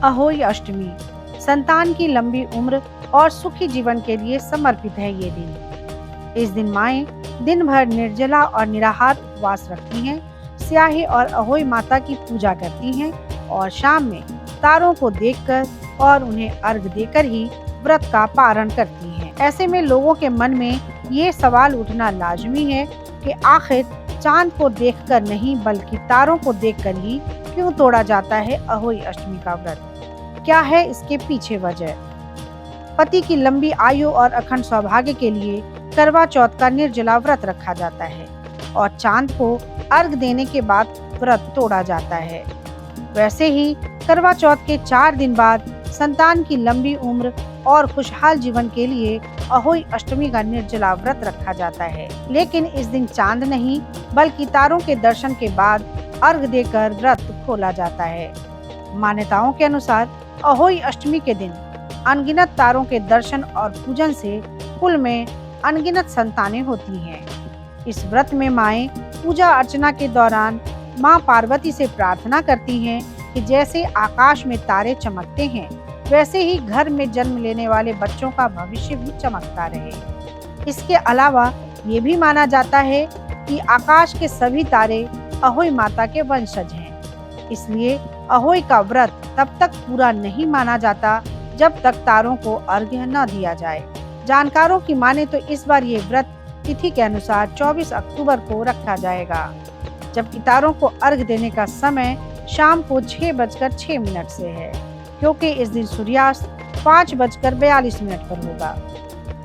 अहोई अष्टमी संतान की लंबी उम्र और सुखी जीवन के लिए समर्पित है ये दिन। इस दिन माएं दिन भर निर्जला और निराहार उपवास रखती हैं, स्याही और अहोई माता की पूजा करती हैं और शाम में तारों को देखकर और उन्हें अर्घ देकर ही व्रत का पारण करती हैं। ऐसे में लोगों के मन में ये सवाल उठना लाजमी है कि आखिर चांद को देखकर नहीं बल्कि तारों को देखकर ही क्यों तोड़ा जाता है अहोई अष्टमी का व्रत? क्या है इसके पीछे वजह? पति की लंबी आयु और अखंड सौभाग्य के लिए करवा चौथ का निर्जला व्रत रखा जाता है और चांद को अर्घ देने के बाद व्रत तोड़ा जाता है। वैसे ही करवा चौथ के 4 दिन बाद संतान की लंबी उम्र और खुशहाल जीवन के लिए अहोई अष्टमी का निर्जला व्रत रखा जाता है। लेकिन इस दिन चांद नहीं बल्कि तारों के दर्शन के बाद अर्घ देकर व्रत खोला जाता है। मान्यताओं के अनुसार अहोई अष्टमी के दिन अनगिनत तारों के दर्शन और पूजन से कुल में अनगिनत संतानें होती हैं। इस व्रत में माएं पूजा अर्चना के दौरान मां पार्वती से प्रार्थना करती हैं कि जैसे आकाश में तारे चमकते हैं वैसे ही घर में जन्म लेने वाले बच्चों का भविष्य भी चमकता रहे। इसके अलावा ये भी माना जाता है कि आकाश के सभी तारे अहोई माता के वंशज हैं। इसलिए अहोई का व्रत तब तक पूरा नहीं माना जाता जब तक तारों को अर्घ्य न दिया जाए। जानकारों की माने तो इस बार ये व्रत तिथि के अनुसार 24 अक्टूबर को रखा जाएगा, जबकि तारों को अर्घ्य देने का समय शाम को 6:06 से है, क्योंकि इस दिन सूर्यास्त 5:42 पर होगा।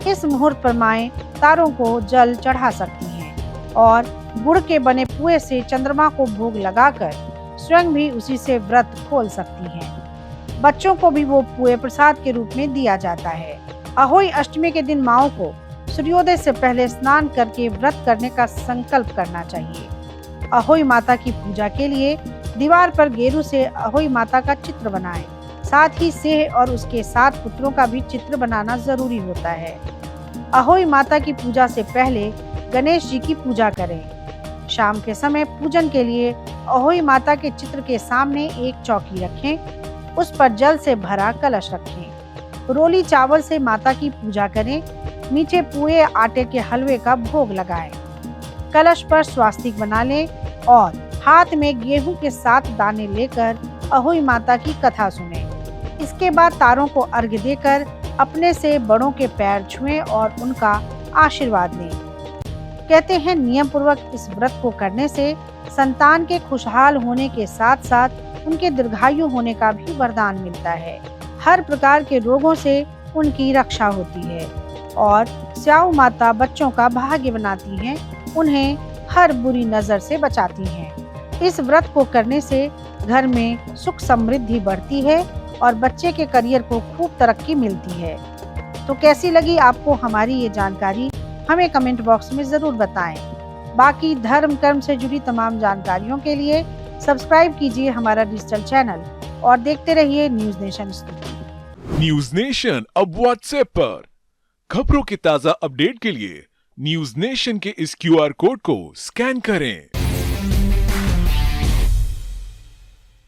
इस मुहूर्त पर माएं तारों को जल चढ़ा सकती हैं और गुड़ के बने पुए से चंद्रमा को भोग लगाकर स्वयं भी उसी से व्रत खोल सकती हैं। बच्चों को भी वो पुए प्रसाद के रूप में दिया जाता है। अहोई अष्टमी के दिन माओं को सूर्योदय से पहले स्नान करके व्रत करने का संकल्प करना चाहिए। अहोई माता की पूजा के लिए दीवार पर गेरू से अहोई माता का चित्र बनाएं। साथ ही सेह और उसके 7 पुत्रों का भी चित्र बनाना जरूरी होता है। अहोई माता की पूजा से पहले गणेश जी की पूजा करें। शाम के समय पूजन के लिए अहोई माता के चित्र के सामने एक चौकी रखें, उस पर जल से भरा कलश रखें। रोली चावल से माता की पूजा करें। मीठे पुए आटे के हलवे का भोग लगाएं। कलश पर स्वास्तिक बना लें और हाथ में गेहूं के 7 दाने लेकर अहोई माता की कथा सुनें। इसके बाद तारों को अर्घ्य देकर अपने से बड़ों के पैर छुएं और उनका आशीर्वाद लें। कहते हैं नियम पूर्वक इस व्रत को करने से संतान के खुशहाल होने के साथ साथ उनके दीर्घायु होने का भी वरदान मिलता है। हर प्रकार के रोगों से उनकी रक्षा होती है और स्याऊ माता बच्चों का भाग्य बनाती हैं, उन्हें हर बुरी नजर से बचाती हैं। इस व्रत को करने से घर में सुख समृद्धि बढ़ती है और बच्चे के करियर को खूब तरक्की मिलती है। तो कैसी लगी आपको हमारी ये जानकारी, हमें कमेंट बॉक्स में जरूर बताएं। बाकी धर्म कर्म से जुड़ी तमाम जानकारियों के लिए सब्सक्राइब कीजिए हमारा डिजिटल चैनल और देखते रहिए न्यूज नेशन स्तुति। न्यूज नेशन अब व्हाट्सएप पर खबरों के ताजा अपडेट के लिए न्यूज नेशन के इस QR कोड को स्कैन करें।